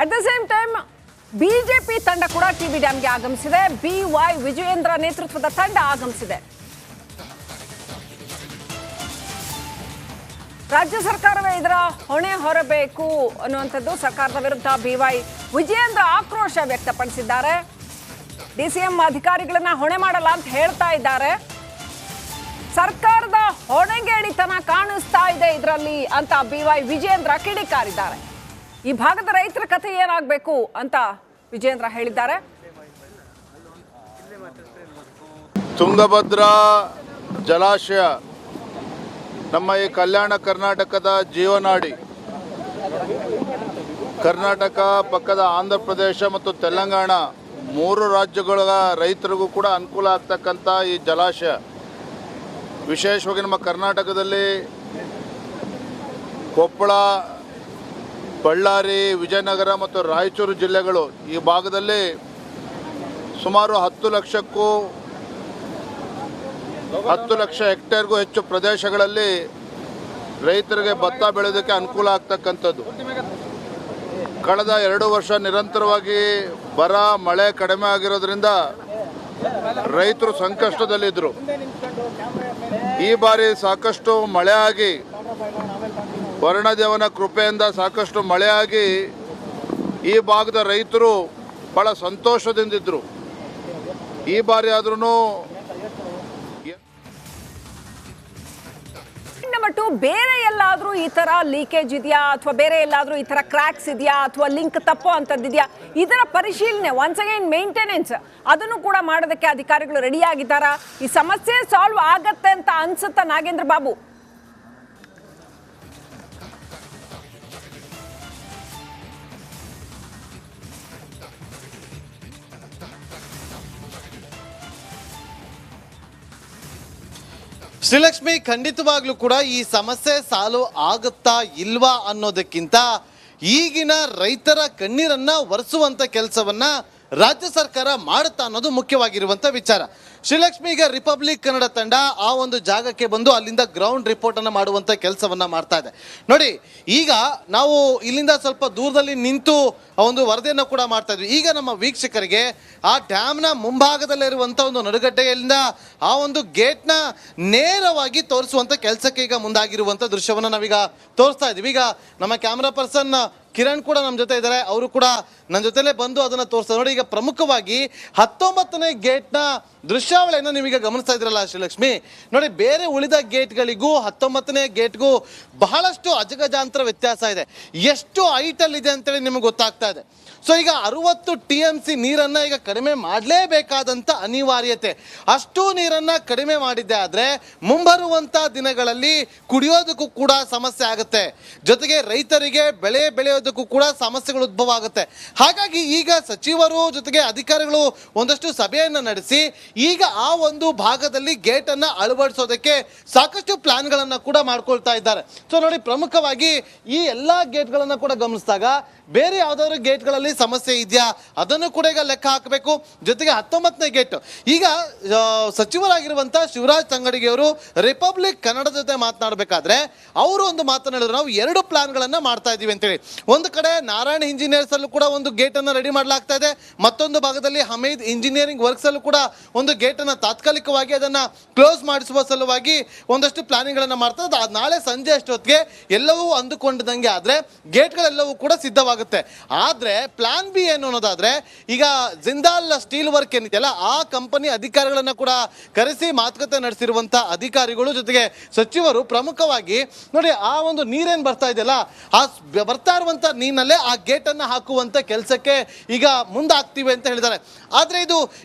At the same time BJP ತಂಡ ಕೂಡ TB ಡ್ಯಾಂಗೆ ಆಗಮಿಸಿದೆ. BY Vijayendra ನೇತೃತ್ವದ ತಂಡ ಆಗಮಿಸಿದೆ. ರಾಜ್ಯ ಸರ್ಕಾರವೇ ಇದರ ಹೊಣೆ ಹೊರಬೇಕು ಅನ್ನುವಂಥದ್ದು ಸರ್ಕಾರದ ವಿರುದ್ಧ BY ವಿಜಯೇಂದ್ರ ಆಕ್ರೋಶ ವ್ಯಕ್ತಪಡಿಸಿದ್ದಾರೆ. DCM ಅಧಿಕಾರಿಗಳನ್ನ ಹೊಣೆ ಮಾಡಲ್ಲ ಅಂತ ಹೇಳ್ತಾ ಇದ್ದಾರೆ. ಸರ್ಕಾರದ ಹೊಣೆಗೇಡಿತನ ಕಾಣಿಸ್ತಾ ಇದೆ ಇದರಲ್ಲಿ ಅಂತ BY ವಿಜಯೇಂದ್ರ ಕಿಡಿಕಾರಿದ್ದಾರೆ. ಈ ಭಾಗದ ರೈತರ ಕಥೆ ಏನಾಗಬೇಕು ಅಂತ ವಿಜಯೇಂದ್ರ ಹೇಳಿದ್ದಾರೆ. ತುಂಗಭದ್ರಾ ಜಲಾಶಯ ನಮ್ಮ ಈ ಕಲ್ಯಾಣ ಕರ್ನಾಟಕದ ಜೀವನಾಡಿ. ಕರ್ನಾಟಕ ಪಕ್ಕದ ಆಂಧ್ರ ಪ್ರದೇಶ ಮತ್ತು ತೆಲಂಗಾಣ 3 ರಾಜ್ಯಗಳ ರೈತರಿಗೂ ಕೂಡ ಅನುಕೂಲ ಆಗ್ತಕ್ಕಂಥ ಈ ಜಲಾಶಯ ವಿಶೇಷವಾಗಿ ನಮ್ಮ ಕರ್ನಾಟಕದಲ್ಲಿ ಕೊಪ್ಪಳ, ಬಳ್ಳಾರಿ, ವಿಜಯನಗರ ಮತ್ತು ರಾಯಚೂರು ಜಿಲ್ಲೆಗಳು ಈ ಭಾಗದಲ್ಲಿ ಸುಮಾರು 10 ಲಕ್ಷ ಹೆಕ್ಟೇರ್ಗೂ ಹೆಚ್ಚು ಪ್ರದೇಶಗಳಲ್ಲಿ ರೈತರಿಗೆ ಭತ್ತ ಬೆಳೆಯೋದಕ್ಕೆ ಅನುಕೂಲ ಆಗ್ತಕ್ಕಂಥದ್ದು. ಕಳೆದ 2 ವರ್ಷ ನಿರಂತರವಾಗಿ ಬರ ಮಳೆ ಕಡಿಮೆ ಆಗಿರೋದ್ರಿಂದ ರೈತರು ಸಂಕಷ್ಟದಲ್ಲಿದ್ದರು. ಈ ಬಾರಿ ಸಾಕಷ್ಟು ಮಳೆ ಆಗಿ, ವರುಣದೇವನ ಕೃಪೆಯಿಂದ ಸಾಕಷ್ಟು ಮಳೆ ಆಗಿ ಈ ಭಾಗದ ರೈತರು ಭಾಳ ಸಂತೋಷದಿಂದಿದ್ದರು. ಈ ಬಾರಿ ಆದ್ರೂ ಬಟ್ ಬೇರೆ ಎಲ್ಲಾದ್ರೂ ಈ ತರ ಲೀಕೇಜ್ ಇದೆಯಾ ಅಥವಾ ಬೇರೆ ಎಲ್ಲಾದ್ರೂ ಈ ತರ ಕ್ರ್ಯಾಕ್ಸ್ ಇದೆಯಾ ಅಥವಾ ಲಿಂಕ್ ತಪ್ಪೋ ಅಂತದ್ದಿದೆಯಾ, ಇದರ ಪರಿಶೀಲನೆ ಒನ್ಸ್ ಅಗೈನ್ ಮೇಂಟೆನೆನ್ಸ್ ಅದನ್ನು ಕೂಡ ಮಾಡೋದಕ್ಕೆ ಅಧಿಕಾರಿಗಳು ರೆಡಿ ಆಗಿದ್ದಾರಾ? ಈ ಸಮಸ್ಯೆ ಸಾಲ್ವ್ ಆಗತ್ತೆ ಅಂತ ಅನ್ಸುತ್ತಾ ನಾಗೇಂದ್ರ ಬಾಬು? ಶ್ರೀಲಕ್ಷ್ಮಿ, ಖಂಡಿತವಾಗ್ಲೂ ಕೂಡ ಈ ಸಮಸ್ಯೆ ಸಾಲ್ವ್ ಆಗುತ್ತಾ ಇಲ್ವಾ ಅನ್ನೋದಕ್ಕಿಂತ ಈಗಿನ ರೈತರ ಕಣ್ಣೀರನ್ನ ಒರೆಸುವಂತ ಕೆಲಸವನ್ನ ರಾಜ್ಯ ಸರ್ಕಾರ ಮಾಡುತ್ತಾ ಅನ್ನೋದು ಮುಖ್ಯವಾಗಿರುವಂತ ವಿಚಾರ. ಶ್ರೀಲಕ್ಷ್ಮಿ, ಈಗ ರಿಪಬ್ಲಿಕ್ ಕನ್ನಡ ತಂಡ ಆ ಒಂದು ಜಾಗಕ್ಕೆ ಬಂದು ಅಲ್ಲಿಂದ ಗ್ರೌಂಡ್ ರಿಪೋರ್ಟ್ ಅನ್ನ ಮಾಡುವಂತ ಕೆಲಸವನ್ನ ಮಾಡ್ತಾ ಇದೆ. ನೋಡಿ, ಈಗ ನಾವು ಇಲ್ಲಿಂದ ಸ್ವಲ್ಪ ದೂರದಲ್ಲಿ ನಿಂತು ಆ ಒಂದು ವರದಿಯನ್ನು ಕೂಡ ಮಾಡ್ತಾ ಇದ್ವಿ. ಈಗ ನಮ್ಮ ವೀಕ್ಷಕರಿಗೆ ಆ ಡ್ಯಾಮ್ನ ಮುಂಭಾಗದಲ್ಲಿರುವಂಥ ಒಂದು ನಡುಗಡ್ಡೆಯಿಂದ ಆ ಒಂದು ಗೇಟ್ನ ನೇರವಾಗಿ ತೋರಿಸುವಂಥ ಕೆಲಸಕ್ಕೆ ಈಗ ಮುಂದಾಗಿರುವಂಥ ದೃಶ್ಯವನ್ನು ನಾವೀಗ ತೋರಿಸ್ತಾ ಇದ್ದೀವಿ. ಈಗ ನಮ್ಮ ಕ್ಯಾಮ್ರಾ ಪರ್ಸನ್ ಕಿರಣ್ ಕೂಡ ನಮ್ಮ ಜೊತೆ ಇದ್ದಾರೆ. ಅವರು ಕೂಡ ನನ್ನ ಜೊತೆಲೇ ಬಂದು ಅದನ್ನು ತೋರಿಸ್ತಾರೆ. ನೋಡಿ, ಈಗ ಪ್ರಮುಖವಾಗಿ 19ನೇ ಗೇಟ್ನ ದೃಶ್ಯಾವಳಿಯನ್ನು ನೀವೀಗ ಗಮನಿಸ್ತಾ ಇದ್ರಲ್ಲ ಶ್ರೀಲಕ್ಷ್ಮಿ. ನೋಡಿ, ಬೇರೆ ಉಳಿದ ಗೇಟ್ಗಳಿಗೂ 19ನೇ ಗೇಟ್ಗೂ ಬಹಳಷ್ಟು ಅಜಗಜಾಂತರ ವ್ಯತ್ಯಾಸ ಇದೆ. ಎಷ್ಟು ಹೈಟಲ್ಲಿ ಇದೆ ಅಂತೇಳಿ ನಿಮಗೆ ಗೊತ್ತಾಗ್ತಾ ಇದೆ. ಸೊ ಈಗ 60 TMC ನೀರನ್ನು ಈಗ ಕಡಿಮೆ ಮಾಡಲೇಬೇಕಾದಂಥ ಅನಿವಾರ್ಯತೆ. ಅಷ್ಟು ನೀರನ್ನು ಕಡಿಮೆ ಮಾಡಿದ್ದೆ ಆದರೆ ಮುಂಬರುವಂಥ ದಿನಗಳಲ್ಲಿ ಕುಡಿಯೋದಕ್ಕೂ ಕೂಡ ಸಮಸ್ಯೆ ಆಗುತ್ತೆ, ಜೊತೆಗೆ ರೈತರಿಗೆ ಬೆಳೆ ಬೆಳೆಯೋದಕ್ಕೂ ಕೂಡ ಸಮಸ್ಯೆಗಳು ಉದ್ಭವ ಆಗುತ್ತೆ. ಹಾಗಾಗಿ ಈಗ ಸಚಿವರು ಜೊತೆಗೆ ಅಧಿಕಾರಿಗಳು ಒಂದಷ್ಟು ಸಭೆಯನ್ನು ನಡೆಸಿ ಈಗ ಆ ಒಂದು ಭಾಗದಲ್ಲಿ ಗೇಟನ್ನು ಅಳವಡಿಸೋದಕ್ಕೆ ಸಾಕಷ್ಟು ಪ್ಲಾನ್ಗಳನ್ನು ಕೂಡ ಮಾಡ್ಕೊಳ್ತಾ ಇದ್ದಾರೆ. ಸೊ ನೋಡಿ, ಪ್ರಮುಖವಾಗಿ ಈ ಎಲ್ಲ ಗೇಟ್ಗಳನ್ನು ಕೂಡ ಗಮನಿಸಿದಾಗ ಬೇರೆ ಯಾವುದಾದ್ರು ಗೇಟ್ಗಳಲ್ಲಿ ಸಮಸ್ಯೆ ಇದೆಯಾ ಅದನ್ನು ಕೂಡ ಈಗ ಲೆಕ್ಕ ಹಾಕಬೇಕು. ಜೊತೆಗೆ 19ನೇ ಗೇಟ್ ಈಗ ಸಚಿವರಾಗಿರುವಂಥ ಶಿವರಾಜ್ ತಂಗಡಗಿಯವರು ರಿಪಬ್ಲಿಕ್ ಕನ್ನಡ ಜೊತೆ ಮಾತನಾಡಬೇಕಾದ್ರೆ ಅವರು ಒಂದು ಮಾತನ್ನು ಹೇಳಿದ್ರು, ನಾವು 2 ಪ್ಲಾನ್ಗಳನ್ನು ಮಾಡ್ತಾ ಇದ್ದೀವಿ ಅಂತೇಳಿ. ಒಂದು ಕಡೆ ನಾರಾಯಣ್ ಇಂಜಿನಿಯರ್ಸ್ ಅಲ್ಲೂ ಕೂಡ ಒಂದು ಗೇಟನ್ನು ರೆಡಿ ಮಾಡಲಾಗ್ತಾ ಇದೆ. ಮತ್ತೊಂದು ಭಾಗದಲ್ಲಿ ಹಮೀದ್ ಇಂಜಿನಿಯರಿಂಗ್ ವರ್ಕ್ಸ್ ಅಲ್ಲೂ ಕೂಡ ಒಂದು ಗೇಟನ್ನು ತಾತ್ಕಾಲಿಕವಾಗಿ ಅದನ್ನು ಕ್ಲೋಸ್ ಮಾಡಿಸುವ ಸಲುವಾಗಿ ಒಂದಷ್ಟು ಪ್ಲಾನಿಂಗ್ಗಳನ್ನು ಮಾಡ್ತಾ ಇದ್ದಾರೆ. ನಾಳೆ ಸಂಜೆ ಅಷ್ಟೊತ್ತಿಗೆ ಎಲ್ಲವೂ ಅಂದುಕೊಂಡಂಗೆ ಆದರೆ ಗೇಟ್ಗಳೆಲ್ಲವೂ ಕೂಡ ಸಿದ್ಧವಾಗುತ್ತೆ. ಆದ್ರೆ ಪ್ಲಾನ್ ಬಿ ಏನು ಅನ್ನೋದಾದ್ರೆ ಈಗ ಜಿಂದಾಲ್ ಸ್ಟೀಲ್ ವರ್ಕ್ ಏನಿದೆಯಲ್ಲ ಆ ಕಂಪನಿ ಅಧಿಕಾರಿಗಳನ್ನ ಕೂಡ ಕರೆಸಿ ಮಾತುಕತೆ ನಡೆಸಿರುವಂತ ಅಧಿಕಾರಿಗಳು ಜೊತೆಗೆ ಸಚಿವರು ಪ್ರಮುಖವಾಗಿ ನೋಡಿ ಆ ಒಂದು ನೀರೇನು ಬರ್ತಾ ಇದೆಯಲ್ಲ ಆ ಬರ್ತಾ ಇರುವಂತ ನೀರಿನಲ್ಲೇ ಆ ಗೇಟ್ ಅನ್ನ ಹಾಕುವಂತ ಕೆಲಸಕ್ಕೆ ಈಗ ಮುಂದಾಗ್ತೀವಿ ಅಂತ ಹೇಳಿದ್ದಾರೆ. ಆದ್ರೆ ಇದು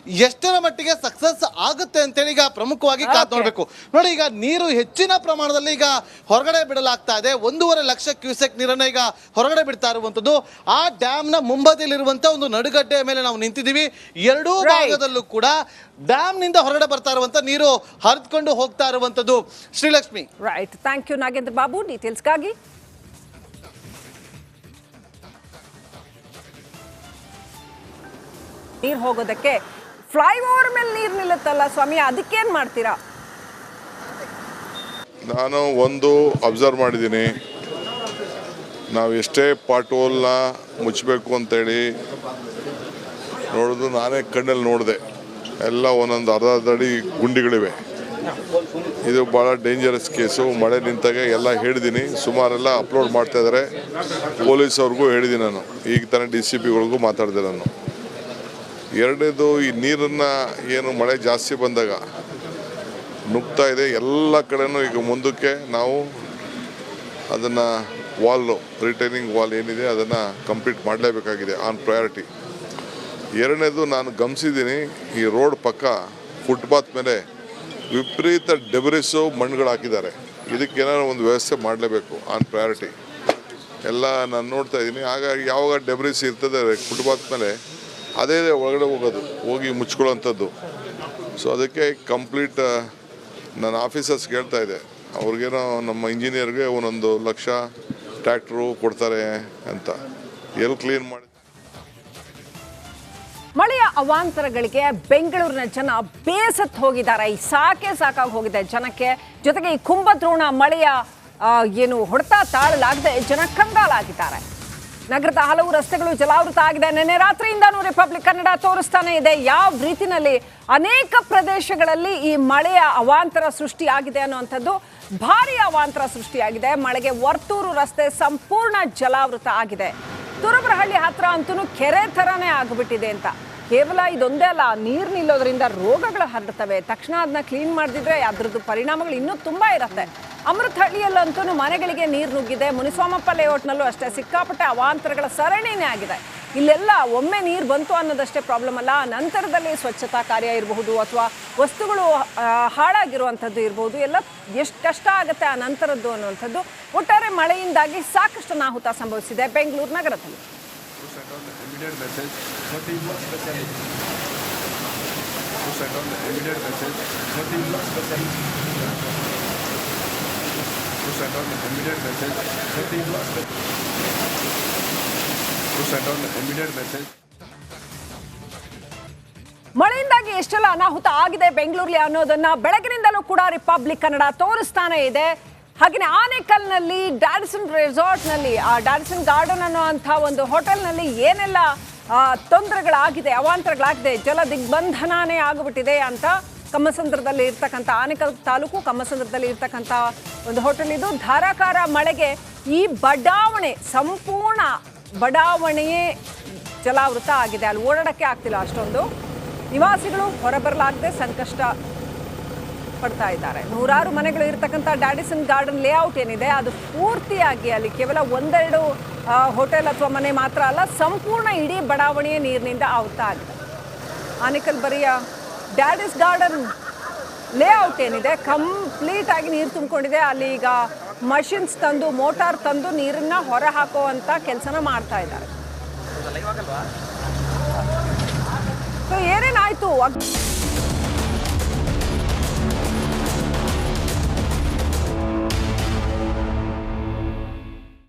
ಎಷ್ಟರ ಮಟ್ಟಿಗೆ ಸಕ್ಸಸ್ ಆಗುತ್ತೆ ಅಂತೇಳಿ ಈಗ ಪ್ರಮುಖವಾಗಿ ಕಾದು ನೋಡ್ಬೇಕು. ನೋಡಿ, ಈಗ ನೀರು ಹೆಚ್ಚಿನ ಪ್ರಮಾಣದಲ್ಲಿ ಈಗ ಹೊರಗಡೆ ಬಿಡಲಾಗ್ತಾ ಇದೆ. 1.5 ಲಕ್ಷ ಕ್ಯೂಸೆಕ್ ನೀರನ್ನ ಈಗ ಹೊರಗಡೆ ಬಿಡ್ತಾ ಇರುವಂತದ್ದು. ಆ ಡ್ಯಾಮ್ ನ ಮುಂಬದಿಯಲ್ಲಿರುವಂತಹ ಒಂದು ನಡುಗಡ್ಡೆಯ ಮೇಲೆ ನಾವು ನಿಂತಿದ್ದೀವಿ. 2 ಭಾಗದಲ್ಲೂ ಕೂಡ ಡ್ಯಾಮ್ ನಿಂದ ಹೊರಗಡೆ ಬರ್ತಾ ಇರುವಂತ ನೀರು ಹರಿದುಕೊಂಡು ಹೋಗ್ತಾ ಇರುವಂತದ್ದು. Srilakshmi, right, thank you Nagendra Babu ಡೀಟೇಲ್ಸ್ಗಾಗಿ. ನೀರು ಹೋಗೋದಕ್ಕೆ ಫ್ಲೈಓವರ್ ಮೇಲೆ ನೀರು ನಿಲ್ಲುತ್ತಲ್ಲ ಸ್ವಾಮಿ, ಅದಕ್ಕೇನ್ ಮಾಡ್ತೀರಾ? ನಾನು ಒಂದು ಅಬ್ಸರ್ವ್ ಮಾಡಿದ್ದೀನಿ, ನಾವು ಎಷ್ಟೇ ಪಾಟ್ ಹೋಲ್ನ ಮುಚ್ಚಬೇಕು ಅಂತೇಳಿ ನೋಡೋದು, ನಾನೇ ಕಣ್ಣಲ್ಲಿ ನೋಡಿದೆ, ಎಲ್ಲ ಒಂದೊಂದು ಅರ್ಧ ಅಡಿ ಗುಂಡಿಗಳಿವೆ. ಇದು ಭಾಳ ಡೇಂಜರಸ್ ಕೇಸು. ಮಳೆ ನಿಂತಾಗ ಎಲ್ಲ ಹೇಳಿದ್ದೀನಿ, ಸುಮಾರೆಲ್ಲ ಅಪ್ಲೋಡ್ ಮಾಡ್ತಾಯಿದ್ದಾರೆ. ಪೊಲೀಸ್ ಅವ್ರಿಗೂ ಹೇಳಿದ್ದೀನಿ ನಾನು, ಈಗ ತಾನೇ DCPಗಳಿಗೂ ಮಾತಾಡಿದೆ ನಾನು. ಎರಡನೇದು, ಈ ನೀರನ್ನು ಏನು ಮಳೆ ಜಾಸ್ತಿ ಬಂದಾಗ ನುಗ್ತಾ ಇದೆ ಎಲ್ಲ ಕಡೆನೂ. ಈಗ ಮುಂದಕ್ಕೆ ನಾವು ಅದನ್ನು ವಾಲು, ರಿಟೈನಿಂಗ್ ವಾಲ್ ಏನಿದೆ ಅದನ್ನು ಕಂಪ್ಲೀಟ್ ಮಾಡಲೇಬೇಕಾಗಿದೆ, ಆನ್ ಪ್ರಯಾರಿಟಿ. ಎರಡನೇದು, ನಾನು ಗಮನಿಸಿದ್ದೀನಿ, ಈ ರೋಡ್ ಪಕ್ಕ ಫುಟ್ಪಾತ್ ಮೇಲೆ ವಿಪರೀತ ಡೆಬ್ರಿಸು ಮಣ್ಣುಗಳು ಹಾಕಿದ್ದಾರೆ. ಇದಕ್ಕೇನಾದ್ರು ಒಂದು ವ್ಯವಸ್ಥೆ ಮಾಡಲೇಬೇಕು, ಆನ್ ಪ್ರಯಾರಿಟಿ. ಎಲ್ಲ ನಾನು ನೋಡ್ತಾ ಇದ್ದೀನಿ. ಹಾಗಾಗಿ ಯಾವಾಗ ಡೆಬ್ರಿಸ್ ಇರ್ತದೆ ಫುಟ್ಪಾತ್ ಮೇಲೆ, ಅದೇ ಒಳಗಡೆ ಹೋಗಿ ಮುಚ್ಕೊಳ್ಳೋಂಥದ್ದು. ಸೊ ಅದಕ್ಕೆ ಕಂಪ್ಲೀಟ್ ನನ್ನ ಆಫೀಸರ್ಸ್ಗೆ ಹೇಳ್ತಾ ಇದೆ, ಅವ್ರಿಗೇನೋ ನಮ್ಮ ಇಂಜಿನಿಯರ್ಗೆ 1 ಲಕ್ಷ ಟ್ರ್ಯಾಕ್ಟ್ರು ಕೊಡ್ತಾರೆ ಅಂತ. ಎಲ್ಲಿ ಕ್ಲೀನ್ ಮಾಡಿ. ಮಳೆಯ ಅವಾಂತರಗಳಿಗೆ ಬೆಂಗಳೂರಿನ ಜನ ಬೇಸತ್ತು ಹೋಗಿದ್ದಾರೆ. ಈ ಸಾಕಾಗಿ ಹೋಗಿದೆ ಜನಕ್ಕೆ. ಜೊತೆಗೆ ಈ ಕುಂಭದ್ರೋಣ ಮಳೆಯ ಏನು ಹೊಡೆತ ತಾಳಲಾಗದೆ ಜನ ಕಂಗಾಲಾಗಿದ್ದಾರೆ. ನಗರದ ಹಲವು ರಸ್ತೆಗಳು ಜಲಾವೃತ ಆಗಿದೆ. ನಿನ್ನೆ ರಾತ್ರಿಯಿಂದನೂ ರಿಪಬ್ಲಿಕ್ ಕನ್ನಡ ತೋರಿಸ್ತಾನೆ ಇದೆ ಯಾವ ರೀತಿನಲ್ಲಿ ಅನೇಕ ಪ್ರದೇಶಗಳಲ್ಲಿ ಈ ಮಳೆಯ ಅವಾಂತರ ಸೃಷ್ಟಿಯಾಗಿದೆ ಅನ್ನುವಂಥದ್ದು. ಭಾರಿ ಅವಾಂತರ ಸೃಷ್ಟಿಯಾಗಿದೆ. ಮಳೆಗೆ ವರ್ತೂರು ರಸ್ತೆ ಸಂಪೂರ್ಣ ಜಲಾವೃತ ಆಗಿದೆ. ತುರಬರಹಳ್ಳಿ ಹತ್ರ ಅಂತೂ ಕೆರೆ ಥರನೇ ಆಗಿಬಿಟ್ಟಿದೆ ಅಂತ. ಕೇವಲ ಇದೊಂದೇ ಅಲ್ಲ, ನೀರು ನಿಲ್ಲೋದ್ರಿಂದ ರೋಗಗಳು ಹರಡ್ತವೆ. ತಕ್ಷಣ ಅದನ್ನ ಕ್ಲೀನ್ ಮಾಡದಿದ್ರೆ ಅದರದ್ದು ಪರಿಣಾಮಗಳು ಇನ್ನೂ ತುಂಬ ಇರುತ್ತೆ. ಅಮೃತಹಳ್ಳಿಯಲ್ಲಂತೂ ಮನೆಗಳಿಗೆ ನೀರು ನುಗ್ಗಿದೆ. ಮುನಿಸ್ವಾಮಪ್ಪ ಲೇಔಟ್ನಲ್ಲೂ ಅಷ್ಟೇ ಸಿಕ್ಕಾಪಟ್ಟೆ ಅವಾಂತರಗಳ ಸರಣಿನೇ ಆಗಿದೆ. ಇಲ್ಲೆಲ್ಲ ಒಮ್ಮೆ ನೀರು ಬಂತು ಅನ್ನೋದಷ್ಟೇ ಪ್ರಾಬ್ಲಮ್ ಅಲ್ಲ, ನಂತರದಲ್ಲಿ ಸ್ವಚ್ಛತಾ ಕಾರ್ಯ ಇರಬಹುದು ಅಥವಾ ವಸ್ತುಗಳು ಹಾಳಾಗಿರುವಂಥದ್ದು ಇರಬಹುದು, ಎಲ್ಲ ಎಷ್ಟು ಕಷ್ಟ ಆಗುತ್ತೆ ಆ ನಂತರದ್ದು ಅನ್ನುವಂಥದ್ದು. ಒಟ್ಟಾರೆ ಮಳೆಯಿಂದಾಗಿ ಸಾಕಷ್ಟು ಅನಾಹುತ ಸಂಭವಿಸಿದೆ ಬೆಂಗಳೂರು ನಗರದಲ್ಲಿ. ಮಳೆಯಿಂದಾಗಿ ಎಷ್ಟೆಲ್ಲ ಅನಾಹುತ ಆಗಿದೆ ಬೆಂಗಳೂರಲ್ಲಿ ಅನ್ನೋದನ್ನ ಬೆಳಗಿನಿಂದಲೂ ಕೂಡ ರಿಪಬ್ಲಿಕ್ ಕನ್ನಡ ತೋರಿಸ್ತಾನೆ ಇದೆ. ಹಾಗೆಯೇ ಆನೇಕಲ್ನಲ್ಲಿ ಡ್ಯಾಡಿಸನ್ ರೆಸಾರ್ಟ್ನಲ್ಲಿ, ಆ ಡ್ಯಾಡಿಸನ್ ಗಾರ್ಡನ್ ಅನ್ನುವಂಥ ಒಂದು ಹೋಟೆಲ್ನಲ್ಲಿ ಏನೆಲ್ಲ ತೊಂದರೆಗಳಾಗಿದೆ, ಅವಾಂತರಗಳಾಗಿದೆ, ಜಲ ದಿಗ್ಬಂಧನನೇ ಆಗಿಬಿಟ್ಟಿದೆ ಅಂತ ಕಮ್ಮಸಂದ್ರದಲ್ಲಿ ಇರ್ತಕ್ಕಂಥ, ಆನೇಕಲ್ ತಾಲೂಕು ಕಮ್ಮಸಂದ್ರದಲ್ಲಿ ಇರ್ತಕ್ಕಂಥ ಒಂದು ಹೋಟೆಲ್ ಇದು. ಧಾರಾಕಾರ ಮಳೆಗೆ ಈ ಬಡಾವಣೆ, ಸಂಪೂರ್ಣ ಬಡಾವಣೆಯೇ ಜಲಾವೃತ ಆಗಿದೆ. ಅಲ್ಲಿ ಓಡಾಡೋಕ್ಕೆ ಆಗ್ತಿಲ್ಲ. ಅಷ್ಟೊಂದು ನಿವಾಸಿಗಳು ಹೊರಬರಲಾಗದೆ ಸಂಕಷ್ಟ ಪಡ್ತಾ ಇದ್ದಾರೆ. ನೂರಾರು ಮನೆಗಳು ಇರ್ತಕ್ಕಂಥ ಡ್ಯಾಡಿಸನ್ ಗಾರ್ಡನ್ ಲೇಔಟ್ ಏನಿದೆ ಅದು ಪೂರ್ತಿಯಾಗಿ, ಅಲ್ಲಿ ಕೇವಲ 1-2 ಹೋಟೆಲ್ ಅಥವಾ ಮನೆ ಮಾತ್ರ ಅಲ್ಲ, ಸಂಪೂರ್ಣ ಇಡೀ ಬಡಾವಣೆಯ ನೀರಿನಿಂದ ಆವೃತ ಆಗಿದೆ. ಆನೇಕಲ್ ಬರಿಯ ಡ್ಯಾಡಿಸ್ ಗಾರ್ಡನ್ ಲೇಔಟ್ ಏನಿದೆ ಕಂಪ್ಲೀಟ್ ಆಗಿ ನೀರು ತುಂಬಿಕೊಂಡಿದೆ. ಅಲ್ಲಿ ಈಗ ಮಷಿನ್ಸ್ ತಂದು, ಮೋಟಾರ್ ತಂದು ನೀರನ್ನ ಹೊರ ಹಾಕುವಂಥ ಕೆಲಸನ ಮಾಡ್ತಾ ಇದ್ದಾರೆ. ಸೊ ಏನೇನಾಯ್ತು?